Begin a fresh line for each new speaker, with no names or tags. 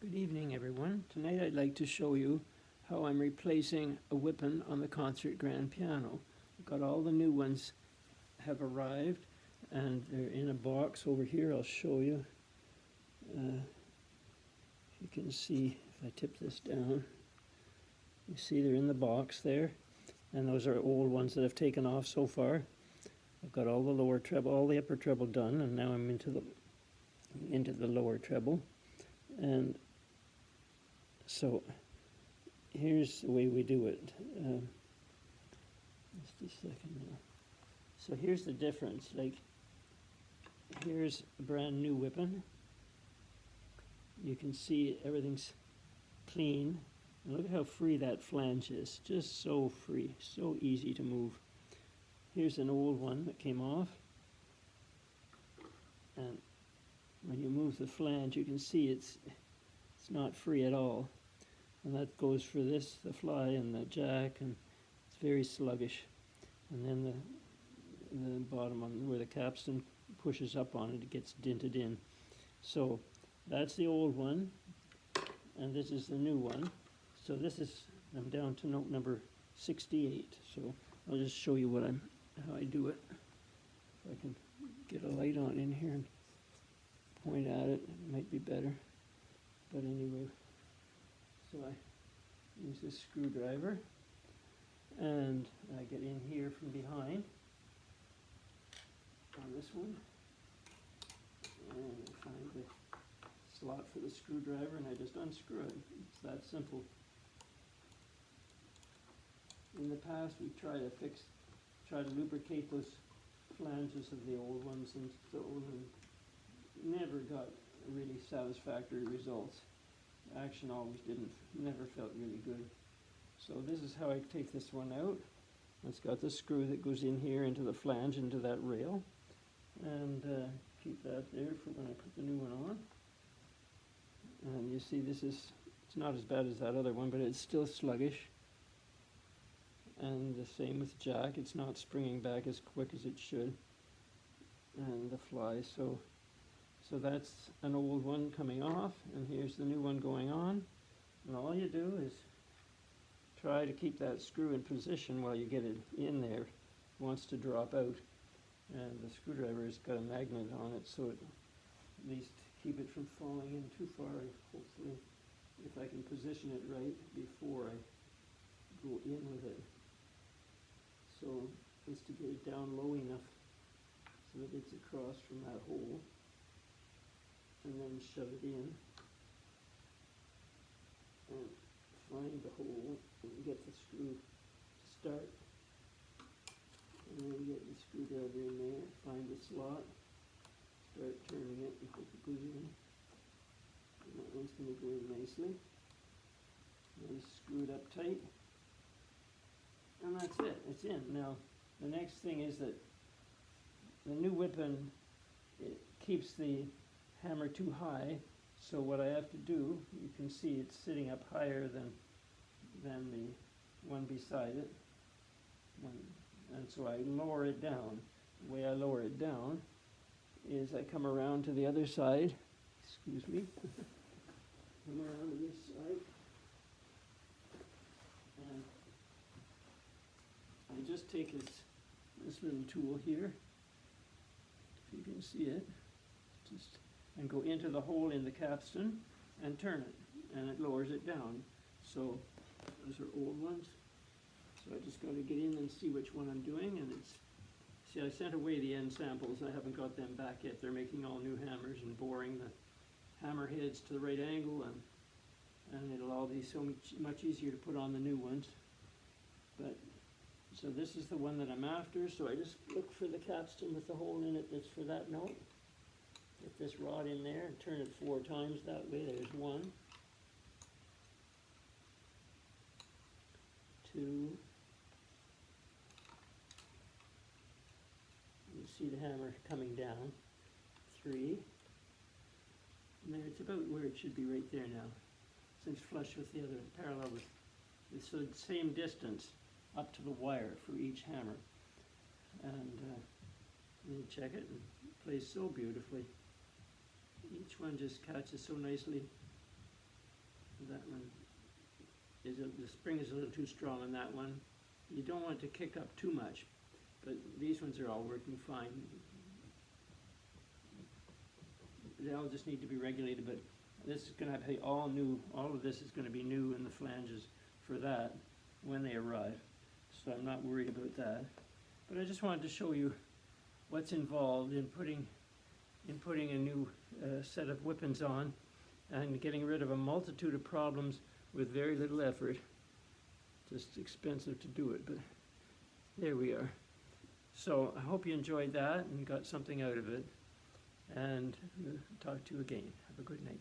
Good evening, everyone. Tonight I'd like to show you how I'm replacing a wippen on the concert grand piano. I've got all the new ones have arrived and they're in a box over here. I'll show you. You can see if I tip this down, you see they're in the box there, and those are old ones that I've taken off so far. I've got all the lower treble, all the upper treble done, and now I'm into the lower treble. And so here's the way we do it. Just a second now. So here's the difference. Like, here's a brand new wippen. You can see everything's clean. And look at how free that flange is. Just so free, so easy to move. Here's an old one that came off. And when you move the flange, you can see it's not free at all. And that goes for this, the fly and the jack, and it's very sluggish. And then the bottom on where the capstan pushes up on it, it gets dinted in. So that's the old one, and this is the new one. So this is, I'm down to note number 68. So I'll just show you how I do it. If I can get a light on in here and point at it, it might be better. But anyway, so I use this screwdriver and I get in here from behind on this one, and I find the slot for the screwdriver and I just unscrew it. It's that simple. In the past we try to lubricate those flanges of the old ones and so and never got really satisfactory results. Action always never felt really good. So this is how I take this one out. It's got the screw that goes in here into the flange, into that rail, and keep that there for when I put the new one on. And you see it's not as bad as that other one, but it's still sluggish. And the same with jack, it's not springing back as quick as it should. And the fly, so that's an old one coming off, and here's the new one going on. And all you do is try to keep that screw in position while you get it in there. It wants to drop out. And the screwdriver has got a magnet on it, so it at least keep it from falling in too far. Hopefully, if I can position it right before I go in with it. So just to get it down low enough so that it's across from that hole, and then shove it in and find the hole and get the screw to start, and then get the screwdriver in there, find the slot, start turning it and hope it goes in. And that one's going to go in nicely. Then screw it up tight, and that's it, it's in. Now the next thing is that the new wippen, it keeps the hammer too high, so what I have to do, you can see it's sitting up higher than the one beside it, and so I lower it down. The way I lower it down is I come around to the other side, excuse me, come around to this side, and I just take this little tool here, if you can see it, and go into the hole in the capstan and turn it, and it lowers it down. So those are old ones. So I just got to get in and see which one I'm doing, and see, I sent away the end samples. I haven't got them back yet. They're making all new hammers and boring the hammer heads to the right angle, and it'll all be so much easier to put on the new ones. But so this is the one that I'm after, so I just look for the capstan with the hole in it that's for that note. Get this rod in there and turn it 4 times that way. There's 1, 2. You see the hammer coming down. 3. And then it's about where it should be right there now. Since flush with the other, parallel with, so the same distance up to the wire for each hammer. And you check it, and it plays so beautifully. Each one just catches so nicely. That one is, the spring is a little too strong on that one. You don't want it to kick up too much, but these ones are all working fine. They all just need to be regulated, but this is going to be all new. All of this is going to be new in the flanges for that when they arrive. So I'm not worried about that. But I just wanted to show you what's involved in putting a new set of wippens on and getting rid of a multitude of problems with very little effort. Just expensive to do it, but there we are. So I hope you enjoyed that and got something out of it. And talk to you again. Have a good night.